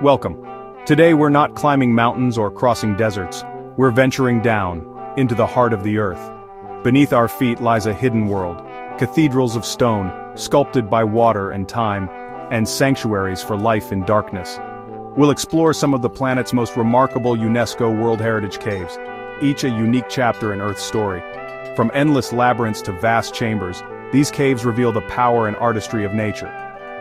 Welcome. Today we're not climbing mountains or crossing deserts. We're venturing down, into the heart of the earth. Beneath our feet lies a hidden world. Cathedrals of stone, sculpted by water and time, and sanctuaries for life in darkness. We'll explore some of the planet's most remarkable UNESCO World Heritage caves, each a unique chapter in Earth's story. From endless labyrinths to vast chambers, these caves reveal the power and artistry of nature.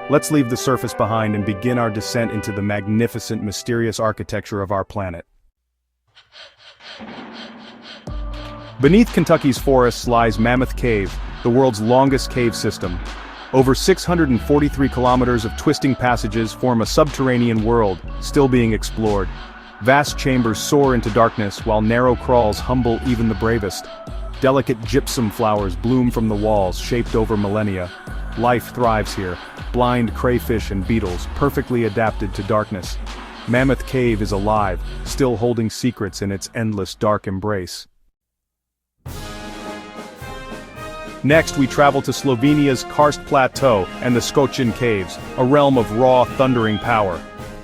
Let's leave the surface behind and begin our descent into the magnificent, mysterious architecture of our planet. Beneath Kentucky's forests lies Mammoth Cave, the world's longest cave system. Over 643 kilometers of twisting passages form a subterranean world, still being explored. Vast chambers soar into darkness while narrow crawls humble even the bravest. Delicate gypsum flowers bloom from the walls, shaped over millennia. Life thrives here, blind crayfish and beetles, perfectly adapted to darkness. Mammoth Cave is alive, still holding secrets in its endless dark embrace. Next we travel to Slovenia's Karst Plateau and the Skocin Caves, a realm of raw, thundering power.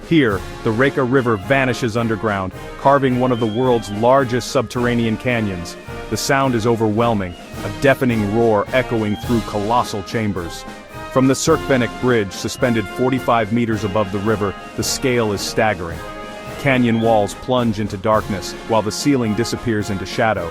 Here, the Reka River vanishes underground, carving one of the world's largest subterranean canyons. The sound is overwhelming, a deafening roar echoing through colossal chambers. From the Cirkvenik Bridge, suspended 45 meters above the river, the scale is staggering. Canyon walls plunge into darkness, while the ceiling disappears into shadow.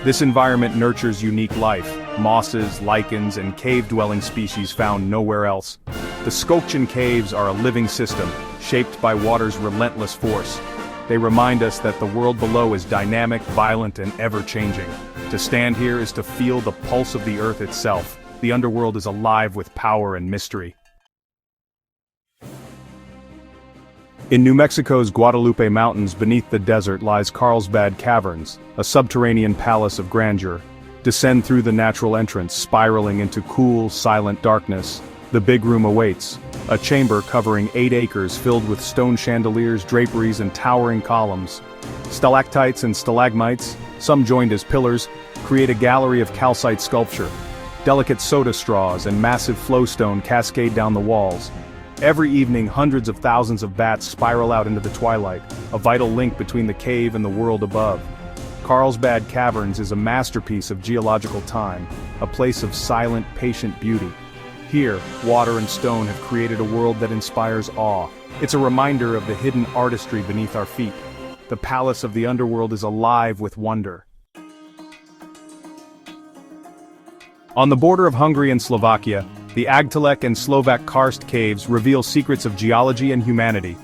This environment nurtures unique life, mosses, lichens, and cave-dwelling species found nowhere else. The Skocin Caves are a living system, shaped by water's relentless force. They remind us that the world below is dynamic, violent, and ever-changing. To stand here is to feel the pulse of the earth itself. The underworld is alive with power and mystery. In New Mexico's Guadalupe Mountains beneath the desert lies Carlsbad Caverns, a subterranean palace of grandeur. Descend through the natural entrance, spiraling into cool, silent darkness. The big room awaits, a chamber covering 8 acres filled with stone chandeliers, draperies, and towering columns. Stalactites and stalagmites, some joined as pillars, create a gallery of calcite sculpture. Delicate soda straws and massive flowstone cascade down the walls. Every evening, hundreds of thousands of bats spiral out into the twilight, a vital link between the cave and the world above. Carlsbad Caverns is a masterpiece of geological time, a place of silent, patient beauty. Here, water and stone have created a world that inspires awe. It's a reminder of the hidden artistry beneath our feet. The palace of the underworld is alive with wonder. On the border of Hungary and Slovakia, the Agtelek and Slovak Karst caves reveal secrets of geology and humanity.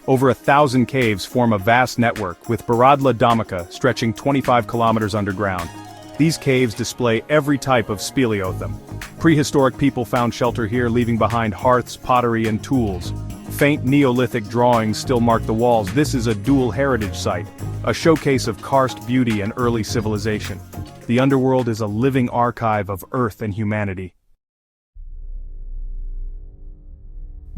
Over 1,000 caves form a vast network, with Baradla Domica stretching 25 kilometers underground. These caves display every type of speleothem. Prehistoric people found shelter here, leaving behind hearths, pottery, and tools. Faint Neolithic drawings still mark the walls. This is a dual heritage site, a showcase of karst beauty and early civilization. The underworld is a living archive of Earth and humanity.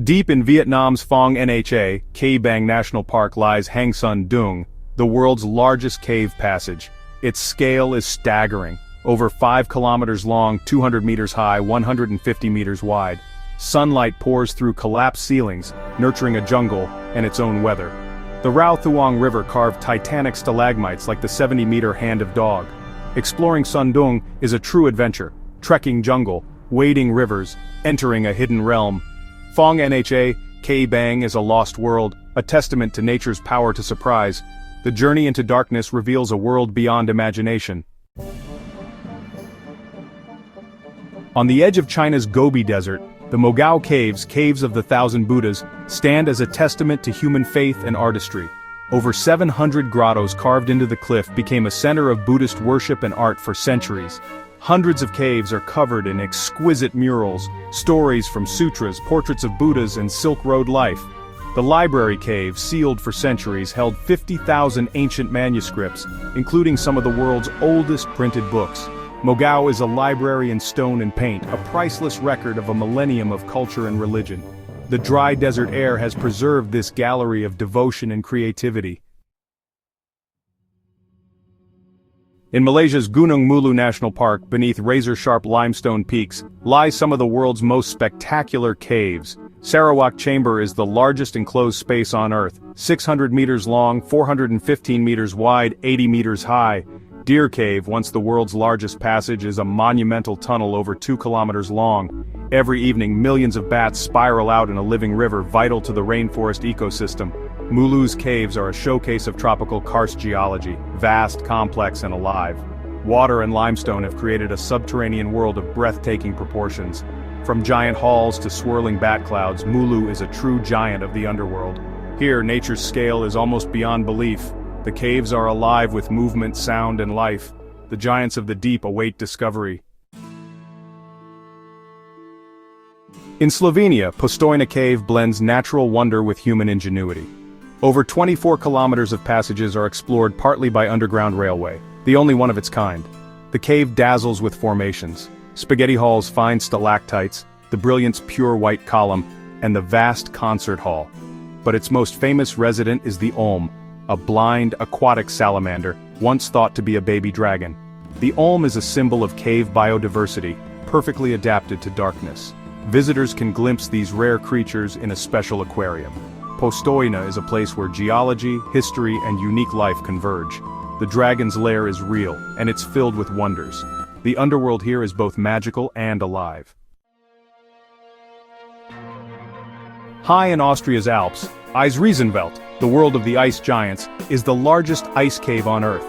Deep in Vietnam's Phong Nha, Cây Bang National Park lies Hang Son Doong, the world's largest cave passage. Its scale is staggering. Over 5 kilometers long, 200 meters high, 150 meters wide. Sunlight pours through collapsed ceilings, nurturing a jungle and its own weather. The Rao Thuong River carved titanic stalagmites like the 70-meter hand of dog. Exploring Son Doong is a true adventure, trekking jungle, wading rivers, entering a hidden realm. Phong Nha, Cây Bang is a lost world, a testament to nature's power to surprise. The journey into darkness reveals a world beyond imagination. On the edge of China's Gobi Desert, the Mogao Caves, Caves of the Thousand Buddhas, stand as a testament to human faith and artistry. Over 700 grottos carved into the cliff became a center of Buddhist worship and art for centuries. Hundreds of caves are covered in exquisite murals, stories from sutras, portraits of Buddhas, and Silk Road life. The Library Cave, sealed for centuries, held 50,000 ancient manuscripts, including some of the world's oldest printed books. Mogao is a library in stone and paint, a priceless record of a millennium of culture and religion. The dry desert air has preserved this gallery of devotion and creativity. In Malaysia's Gunung Mulu National Park, beneath razor-sharp limestone peaks, lie some of the world's most spectacular caves. Sarawak Chamber is the largest enclosed space on Earth, 600 meters long, 415 meters wide, 80 meters high. Deer Cave, once the world's largest passage, is a monumental tunnel over 2 kilometers long. Every evening, millions of bats spiral out in a living river vital to the rainforest ecosystem. Mulu's caves are a showcase of tropical karst geology, vast, complex, and alive. Water and limestone have created a subterranean world of breathtaking proportions. From giant halls to swirling bat clouds, Mulu is a true giant of the underworld. Here, nature's scale is almost beyond belief. The caves are alive with movement, sound, and life. The giants of the deep await discovery. In Slovenia, Postojna Cave blends natural wonder with human ingenuity. Over 24 kilometers of passages are explored partly by underground railway, the only one of its kind. The cave dazzles with formations. Spaghetti Hall's fine stalactites, the Brilliant's pure white column, and the vast concert hall. But its most famous resident is the Olm, a blind, aquatic salamander, once thought to be a baby dragon. The Olm is a symbol of cave biodiversity, perfectly adapted to darkness. Visitors can glimpse these rare creatures in a special aquarium. Postojna is a place where geology, history, and unique life converge. The dragon's lair is real, and it's filled with wonders. The underworld here is both magical and alive. High in Austria's Alps, Eisriesenwelt, the world of the ice giants, is the largest ice cave on Earth.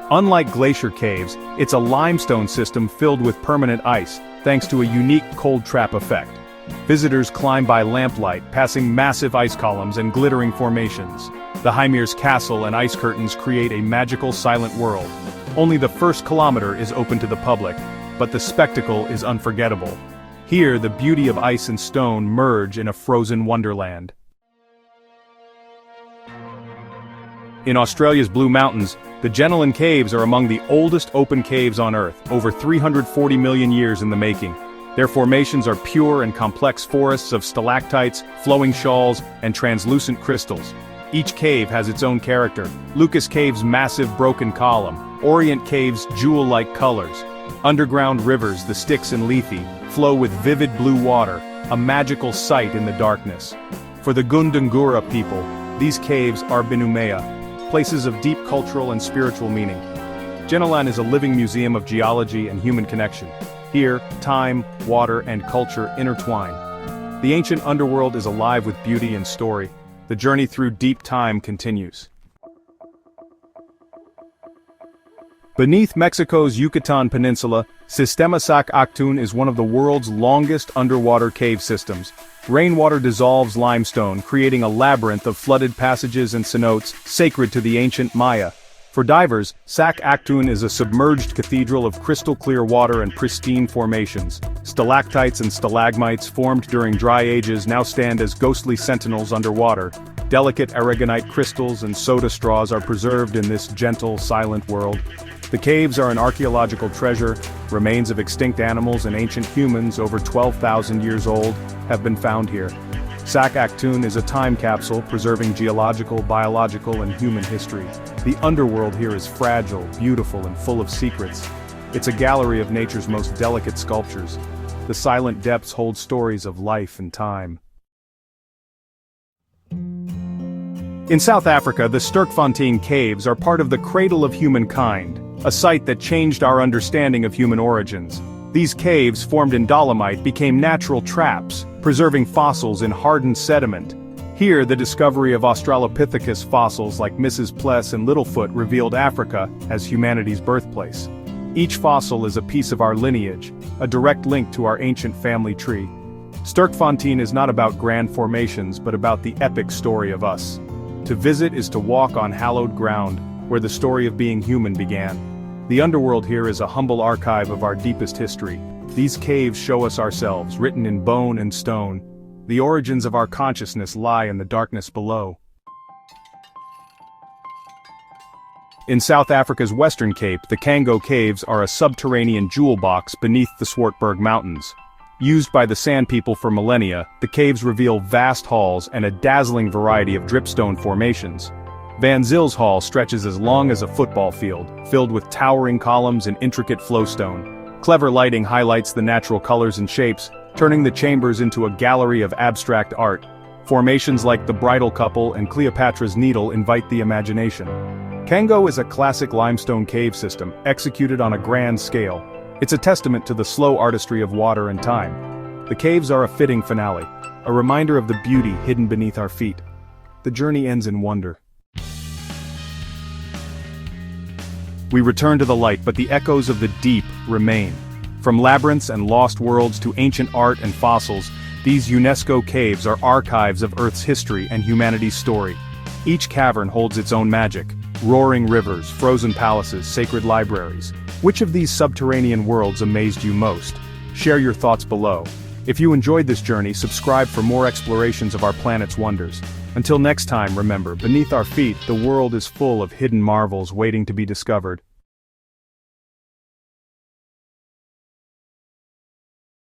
Unlike glacier caves, it's a limestone system filled with permanent ice, thanks to a unique cold trap effect. Visitors climb by lamplight, passing massive ice columns and glittering formations. The Heimir's castle and ice curtains create a magical silent world. Only the first kilometer is open to the public, but the spectacle is unforgettable. Here, the beauty of ice and stone merge in a frozen wonderland. In Australia's Blue Mountains, the Jenolan Caves are among the oldest open caves on Earth, over 340 million years in the making. Their formations are pure and complex forests of stalactites, flowing shawls, and translucent crystals. Each cave has its own character. Lucas Cave's massive broken column, Orient Cave's jewel-like colors. Underground rivers, the Styx and Lethe, flow with vivid blue water, a magical sight in the darkness. For the Gundungura people, these caves are Binumea, places of deep cultural and spiritual meaning. Jenolan is a living museum of geology and human connection. Here, time, water, and culture intertwine. The ancient underworld is alive with beauty and story. The journey through deep time continues. Beneath Mexico's Yucatan Peninsula, Sistema Sac Actun is one of the world's longest underwater cave systems. Rainwater dissolves limestone, creating a labyrinth of flooded passages and cenotes, sacred to the ancient Maya. For divers, Sac Actun is a submerged cathedral of crystal-clear water and pristine formations. Stalactites and stalagmites formed during dry ages now stand as ghostly sentinels underwater. Delicate aragonite crystals and soda straws are preserved in this gentle, silent world. The caves are an archaeological treasure. Remains of extinct animals and ancient humans over 12,000 years old have been found here. Sac Actun is a time capsule preserving geological, biological, and human history. The underworld here is fragile, beautiful, and full of secrets. It's a gallery of nature's most delicate sculptures. The silent depths hold stories of life and time. In South Africa, the Sterkfontein Caves are part of the cradle of humankind, a site that changed our understanding of human origins. These caves, formed in dolomite, became natural traps, preserving fossils in hardened sediment. Here, the discovery of Australopithecus fossils like Mrs. Pless and Littlefoot revealed Africa as humanity's birthplace. Each fossil is a piece of our lineage, a direct link to our ancient family tree. Sterkfontein is not about grand formations, but about the epic story of us. To visit is to walk on hallowed ground, where the story of being human began. The underworld here is a humble archive of our deepest history. These caves show us ourselves, written in bone and stone. The origins of our consciousness lie in the darkness below. In South Africa's Western Cape, the Kango Caves are a subterranean jewel box beneath the Swartberg Mountains. Used by the Sand People for millennia, the caves reveal vast halls and a dazzling variety of dripstone formations. Van Zil's Hall stretches as long as a football field, filled with towering columns and intricate flowstone. Clever lighting highlights the natural colors and shapes, turning the chambers into a gallery of abstract art. Formations like the bridal couple and Cleopatra's Needle invite the imagination. Kango is a classic limestone cave system, executed on a grand scale. It's a testament to the slow artistry of water and time. The caves are a fitting finale, a reminder of the beauty hidden beneath our feet. The journey ends in wonder. We return to the light, but the echoes of the deep remain. From labyrinths and lost worlds to ancient art and fossils, these UNESCO caves are archives of Earth's history and humanity's story. Each cavern holds its own magic: roaring rivers, frozen palaces, sacred libraries. Which of these subterranean worlds amazed you most? Share your thoughts below. If you enjoyed this journey, subscribe for more explorations of our planet's wonders. Until next time, remember, beneath our feet, the world is full of hidden marvels waiting to be discovered.